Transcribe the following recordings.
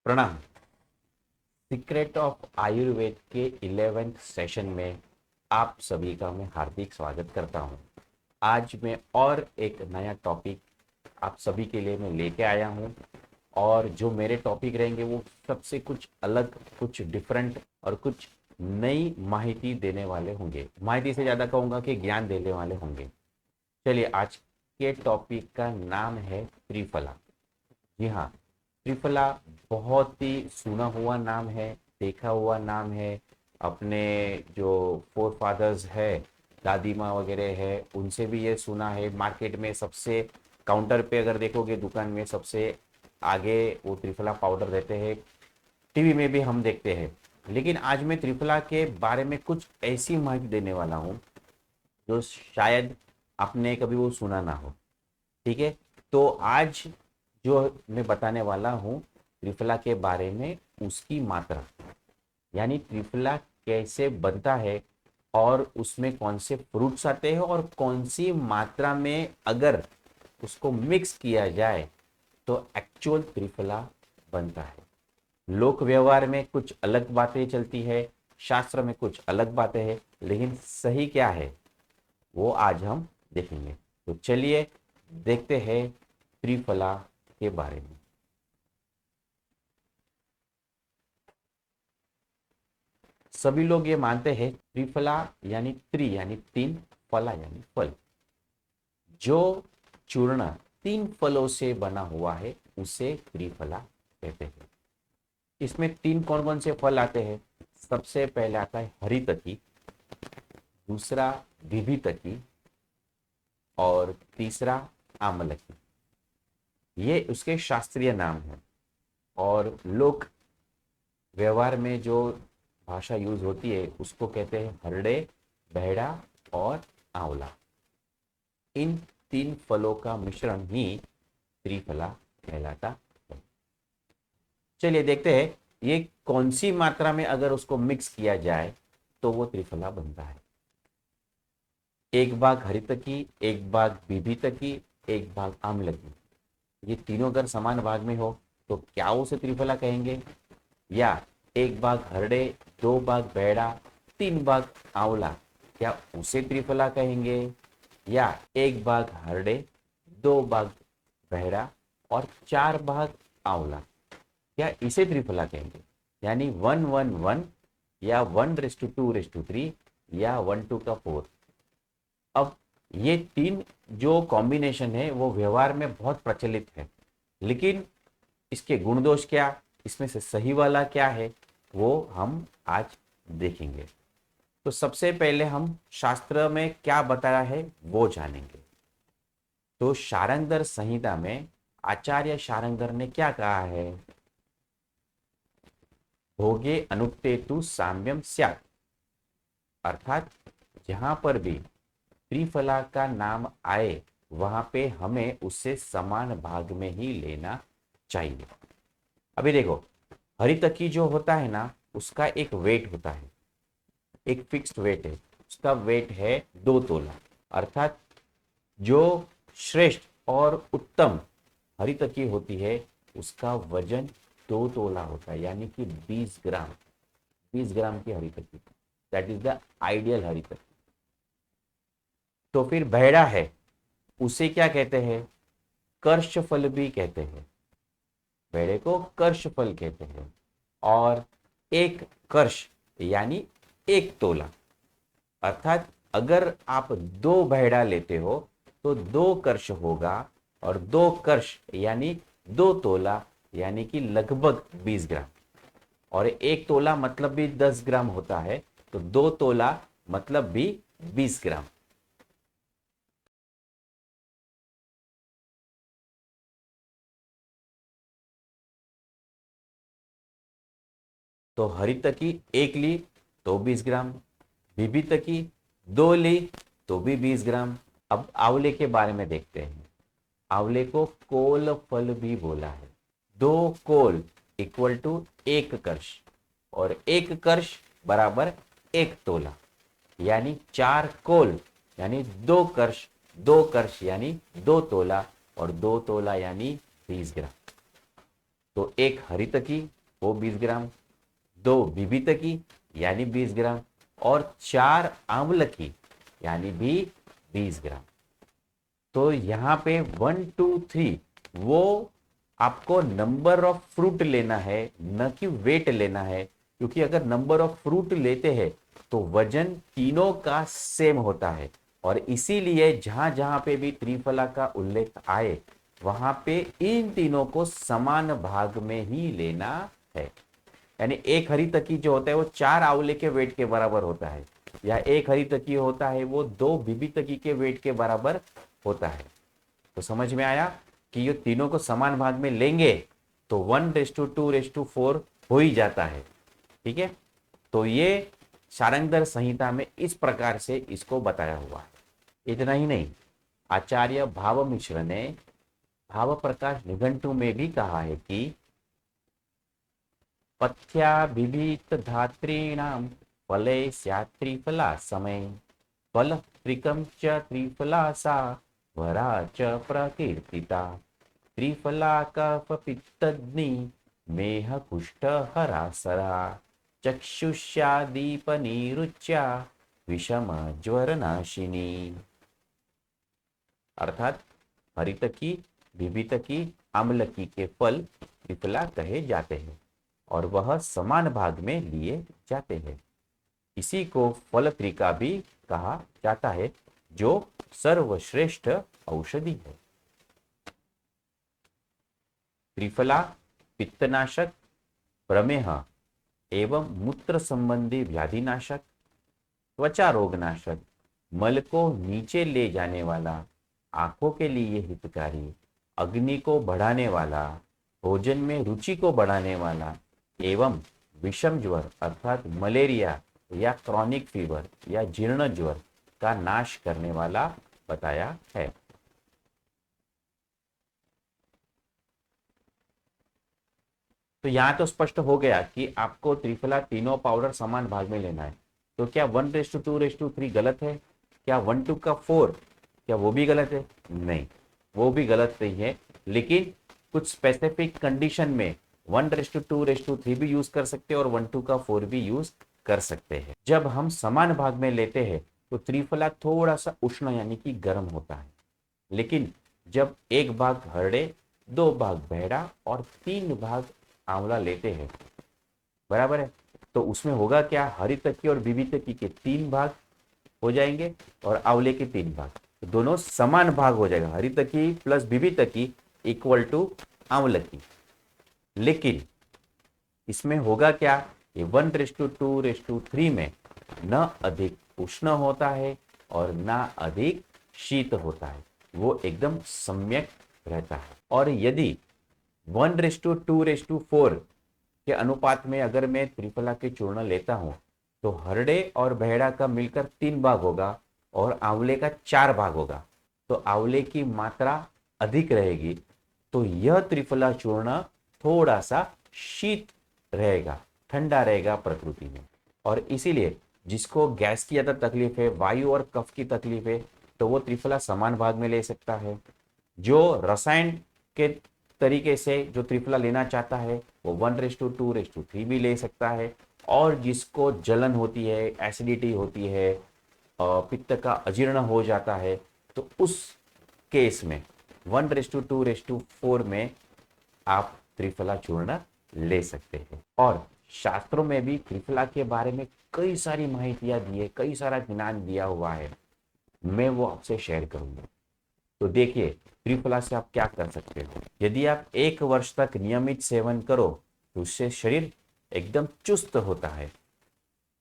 प्रणाम। Secret of Ayurveda के 11th session में आप सभी का मैं हार्दिक स्वागत करता हूं। आज मैं और एक नया टॉपिक आप सभी के लिए मैं लेके आया हूं और जो मेरे टॉपिक रहेंगे वो सबसे कुछ अलग, कुछ डिफरेंट और कुछ नई माहिती देने वाले होंगे। माहिती से ज़्यादा कहूँगा कि ज्ञान देने वाले होंगे। चलिए, आज के टॉपिक का नाम है त्रिफला। जी हाँ, त्रिफला बहुत ही सुना हुआ नाम है, देखा हुआ नाम है। अपने जो फोर फादर्स है, दादी माँ वगैरह है, उनसे भी ये सुना है। मार्केट में सबसे काउंटर पे अगर देखोगे, दुकान में सबसे आगे वो त्रिफला पाउडर रहते हैं। टीवी में भी हम देखते हैं। लेकिन आज मैं त्रिफला के बारे में कुछ ऐसी माहिती देने वाला हूँ जो शायद आपने कभी वो सुना ना हो। ठीक है, तो आज जो मैं बताने वाला हूँ त्रिफला के बारे में, उसकी मात्रा, यानी त्रिफला कैसे बनता है और उसमें कौन से फ्रूट्स आते हैं और कौन सी मात्रा में अगर उसको मिक्स किया जाए तो एक्चुअल त्रिफला बनता है। लोक व्यवहार में कुछ अलग बातें चलती है, शास्त्र में कुछ अलग बातें हैं, लेकिन सही क्या है वो आज हम देखेंगे। तो चलिए देखते हैं त्रिफला के बारे में। सभी लोग ये मानते हैं त्रिफला यानी त्रि यानी तीन, फला यानी फल। जो चूर्ण तीन फलों से बना हुआ है उसे त्रिफला कहते हैं। इसमें तीन कौन कौन से फल आते हैं? सबसे पहले आता है हरितकी, दूसरा विभितकी और तीसरा आमलकी। ये उसके शास्त्रीय नाम है और लोक व्यवहार में जो भाषा यूज होती है उसको कहते हैं हरड़े, बहड़ा और आंवला। इन तीन फलों का मिश्रण ही त्रिफला कहलाता है। चलिए देखते हैं ये कौन सी मात्रा में अगर उसको मिक्स किया जाए तो वो त्रिफला बनता है। एक भाग हरितकी, एक भाग विभितकी, एक भाग आम्लकी। ये तीनों अगर समान भाग में हो तो क्या उसे त्रिफला कहेंगे? या एक भाग हरड़े, दो भाग बेड़ा, तीन भाग आंवला, क्या उसे त्रिफला कहेंगे? या एक भाग हरड़े, दो भाग बहरा और चार भाग आंवला, क्या इसे त्रिफला कहेंगे? यानी 1-1-1 या 1:2:3 या 1:4। अब ये तीन जो कॉम्बिनेशन है वो व्यवहार में बहुत प्रचलित है, लेकिन इसके गुण दोष क्या, इसमें से सही वाला क्या है, वो हम आज देखेंगे। तो सबसे पहले हम शास्त्र में क्या बताया है वो जानेंगे। तो शारंगधर संहिता में आचार्य शारंगधर ने क्या कहा है? भोगे अनुक्तेतु साम्यम स्यात्, अर्थात जहां पर भी त्रिफला का नाम आए वहां पे हमें उससे समान भाग में ही लेना चाहिए। अभी देखो, हरितकी जो होता है ना, उसका एक वेट होता है, एक फिक्स्ड वेट है। उसका वेट है 2 तोला। अर्थात जो श्रेष्ठ और उत्तम हरितकी होती है उसका वजन 2 तोला होता है, यानी कि 20 ग्राम। 20 ग्राम की हरितकी, दैट इज द आइडियल हरितकी। तो फिर बहड़ा है, उसे क्या कहते हैं? कर्ष फल भी कहते हैं। बेड़े को कर्ष फल कहते हैं। और एक कर्ष यानी 1 तोला, अर्थात अगर आप 2 बहड़ा लेते हो तो 2 कर्ष होगा, और 2 कर्ष यानी 2 तोला, यानी कि लगभग 20 ग्राम। और 1 तोला मतलब भी 10 ग्राम होता है, तो 2 तोला मतलब भी 20 ग्राम। तो हरितकी 1 ली तो 20 ग्राम, विभितकी 2 ली तो भी 20 ग्राम। अब आंवले के बारे में देखते हैं। आंवले को कोल फल भी बोला है। 2 कोल इक्वल टू 1 कर्ष, और 1 कर्ष बराबर 1 तोला, यानी 4 कोल यानी 2 कर्ष, 2 कर्ष यानी 2 तोला, और 2 तोला यानी 20 ग्राम। तो एक हरितकी वो 20 ग्राम, 2 बीबीतकी यानी 20 ग्राम, और 4 आंवलकी यानी भी 20 ग्राम। तो यहाँ पे 1 2 3 वो आपको नंबर ऑफ फ्रूट लेना है, न कि वेट लेना है, क्योंकि अगर नंबर ऑफ फ्रूट लेते हैं तो वजन तीनों का सेम होता है, और इसीलिए जहां जहां पे भी त्रिफला का उल्लेख आए वहां पे इन तीनों को समान भाग में ही लेना है। यानी एक हरी तकी जो होता है वो 4 आंवले के वेट के बराबर होता है, या एक हरी तकी होता है वो 2 बीबी तकी के वेट के बराबर होता है। तो समझ में आया कि ये तीनों को समान भाग में लेंगे तो 1:2:4 हो ही जाता है। ठीक है, तो ये शारंगधर संहिता में इस प्रकार से इसको बताया हुआ है। इतना ही नहीं, आचार्य भाव मिश्र ने भाव प्रकाश निघंटु में भी कहा है कि पथ्याभिभीत धात्रीणाम फले स्यात् त्रिफला समय, फल त्रिकम च त्रिफला सा वरा च प्रकीर्तिता, त्रिफला कफ पित्तग्नि मेह कुष्ठ हरासरा, चक्षुष्यादीपनीरुच्या विषम ज्वर नाशिनी। अर्थात हरितकी, विभितकी, आम्लकी के फल त्रिफला कहे जाते हैं और वह समान भाग में लिए जाते हैं। इसी को फलत्रिका भी कहा जाता है, जो सर्वश्रेष्ठ औषधि है। त्रिफला पित्तनाशक, प्रमेह एवं मूत्र संबंधी व्याधिनाशक, त्वचा रोगनाशक, मल को नीचे ले जाने वाला, आंखों के लिए हितकारी, अग्नि को बढ़ाने वाला, भोजन में रुचि को बढ़ाने वाला, एवं विषम ज्वर अर्थात मलेरिया या क्रॉनिक फीवर या जीर्ण ज्वर का नाश करने वाला बताया है। तो यहां तो स्पष्ट हो गया कि आपको त्रिफला तीनों पाउडर समान भाग में लेना है। तो क्या 1:2:3 गलत है? क्या 1:4 क्या वो भी गलत है? नहीं, वो भी गलत नहीं है, लेकिन कुछ स्पेसिफिक कंडीशन में 1:2:3 भी यूज कर सकते हैं और 1:4 भी यूज कर सकते हैं। जब हम समान भाग में लेते हैं तो त्रिफला थोड़ा सा उष्ण यानी कि गर्म होता है, लेकिन जब एक भाग हरड़े, 2 भाग बहड़ा और 3 भाग आंवला लेते हैं, बराबर है, तो उसमें होगा क्या, हरी तकी और बीबी तकी के 3 भाग हो जाएंगे और आंवले के 3 भाग, तो दोनों समान भाग हो जाएगा, हरी तकी प्लस बीबी तकी इक्वल टू आंवलकी। लेकिन इसमें होगा क्या, ये 1:2:3 में न अधिक उष्ण होता है और ना अधिक शीत होता है, वो एकदम सम्यक रहता है। और यदि 1:2:4 के अनुपात में अगर मैं त्रिफला के चूर्ण लेता हूं तो हरड़े और बहेड़ा का मिलकर 3 भाग होगा और आंवले का 4 भाग होगा, तो आंवले की मात्रा अधिक रहेगी, तो यह त्रिफला चूर्ण थोड़ा सा शीत रहेगा, ठंडा रहेगा प्रकृति में। और इसीलिए जिसको गैस की ज्यादा तकलीफ है, वायु और कफ की तकलीफ है, तो वो त्रिफला समान भाग में ले सकता है। जो रसायन के तरीके से जो त्रिफला लेना चाहता है वो 1:2:3 भी ले सकता है, और जिसको जलन होती है, एसिडिटी होती है, पित्त का अजीर्ण हो जाता है, तो उस केस में 1:2:4 में आप त्रिफला चूर्ण ले सकते हैं। और शास्त्रों में भी त्रिफला के बारे में कई सारी माहितियां दी है, कई सारा ज्ञान दिया हुआ है, मैं वो आपसे शेयर करूंगा। तो देखिए त्रिफला से आप क्या कर सकते हो। यदि आप 1 वर्ष तक नियमित सेवन करो तो उससे शरीर एकदम चुस्त होता है।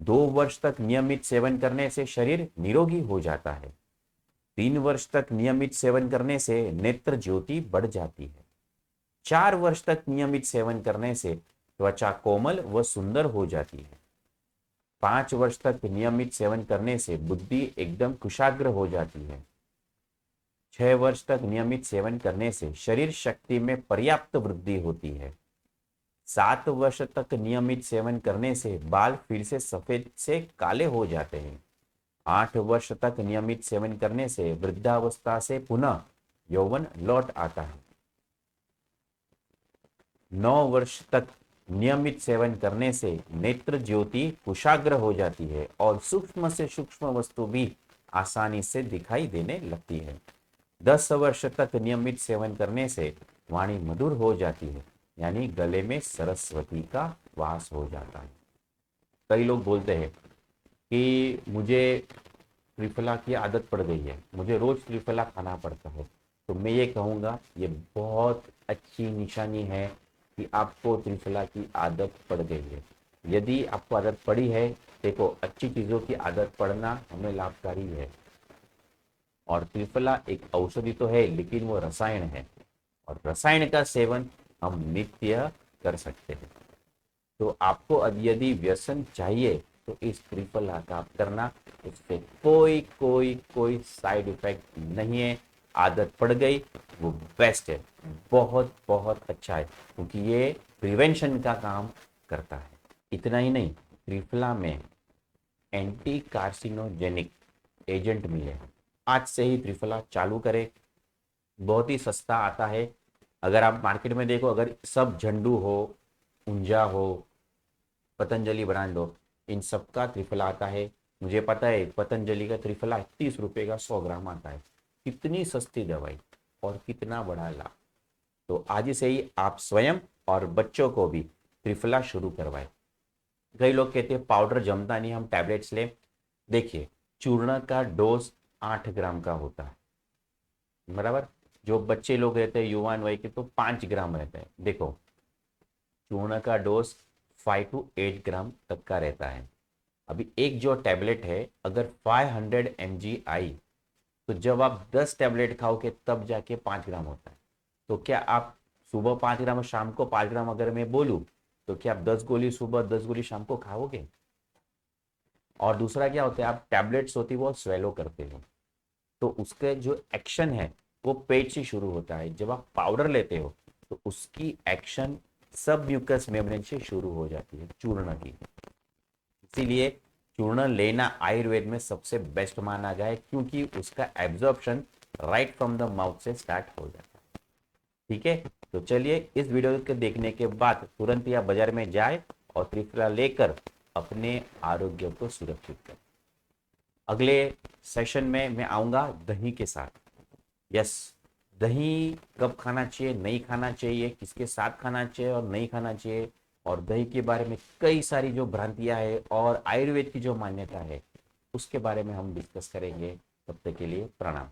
2 वर्ष तक नियमित सेवन करने से शरीर निरोगी हो जाता है। 3 वर्ष तक नियमित सेवन करने से नेत्र ज्योति बढ़ जाती है। 4 वर्ष तक नियमित सेवन करने से त्वचा कोमल व सुंदर हो जाती है। 5 वर्ष तक नियमित सेवन करने से बुद्धि एकदम कुशाग्र हो जाती है। 6 वर्ष तक नियमित सेवन करने से शरीर शक्ति में पर्याप्त वृद्धि होती है। 7 वर्ष तक नियमित सेवन करने से बाल फिर से सफेद से काले हो जाते हैं। 8 वर्ष तक नियमित सेवन करने से वृद्धावस्था से पुनः यौवन लौट आता है। 9 वर्ष तक नियमित सेवन करने से नेत्र ज्योति कुशाग्र हो जाती है और सूक्ष्म से सूक्ष्म वस्तु भी आसानी से दिखाई देने लगती है। 10 वर्ष तक नियमित सेवन करने से वाणी मधुर हो जाती है, यानी गले में सरस्वती का वास हो जाता है। कई लोग बोलते हैं कि मुझे त्रिफला की आदत पड़ गई है, मुझे रोज त्रिफला खाना पड़ता है, तो मैं ये कहूँगा ये बहुत अच्छी निशानी है कि आपको त्रिफला की आदत पड़ गई है। यदि आपको आदत पड़ी है, देखो अच्छी चीज़ों की आदत पड़ना हमें लाभकारी है। और त्रिफला एक औषधि तो है, लेकिन वो रसायन है, और रसायन का सेवन हम नित्य कर सकते हैं। तो आपको यदि व्यसन चाहिए तो इस त्रिफला का आप करना, उससे कोई कोई कोई साइड इफेक्ट नहीं है। आदत पड़ गई वो बेस्ट है, बहुत बहुत अच्छा है, क्योंकि ये प्रिवेंशन का काम करता है। इतना ही नहीं, त्रिफला में एंटी कार्सिनोजेनिक एजेंट मिले हैं। आज से ही त्रिफला चालू करें, बहुत ही सस्ता आता है। अगर आप मार्केट में देखो, अगर सब झंडू हो, ऊंजा हो, पतंजलि ब्रांड हो, इन सब का त्रिफला आता है। मुझे पता है पतंजलि का त्रिफला 30 रुपये का 100 ग्राम आता है। कितनी सस्ती दवाई और कितना बड़ा लाभ। तो आज से ही आप स्वयं और बच्चों को भी त्रिफला शुरू करवाएं। कई लोग कहते हैं पाउडर जमता नहीं, हम टैबलेट्स लें। देखिए, चूर्ण का डोज 8 ग्राम का होता है, बराबर। जो बच्चे लोग रहते हैं युवान वय के, तो 5 ग्राम रहता है। देखो, चूर्ण का डोज 5 to 8 ग्राम तक का रहता है। अभी एक जो टैबलेट है, अगर 500 mg आई, तो जब आप 10 टैबलेट खाओगे तब जाके 5 ग्राम होता है। तो क्या आप सुबह 5 ग्राम और शाम को 5 ग्राम अगर मैं बोलूं, तो क्या आप 10 गोली सुबह 10 गोली शाम को खाओगे? और दूसरा क्या होता है, आप टैबलेट्स होती है वो स्वेलो करते हो, तो उसके जो एक्शन है वो पेट से शुरू होता है। जब आप पाउडर लेते हो तो उसकी एक्शन सब म्यूकस मेम्ब्रेन से शुरू हो जाती है, चूर्ण की। इसीलिए चूर्ण लेना आयुर्वेद में सबसे बेस्ट माना गया है, क्योंकि उसका absorption right from the mouth से स्टार्ट हो जाता है। ठीक है, तो चलिए इस वीडियो को देखने के बाद तुरंत या बाजार में जाए और त्रिफला लेकर अपने आरोग्य को सुरक्षित करें। अगले सेशन में मैं आऊंगा दही के साथ। यस, दही कब खाना चाहिए, नहीं खाना चाहिए, किसके साथ खाना चाहिए और नहीं खाना चाहिए, और दही के बारे में कई सारी जो भ्रांतियां है और आयुर्वेद की जो मान्यता है, उसके बारे में हम डिस्कस करेंगे। तब तक के लिए प्रणाम।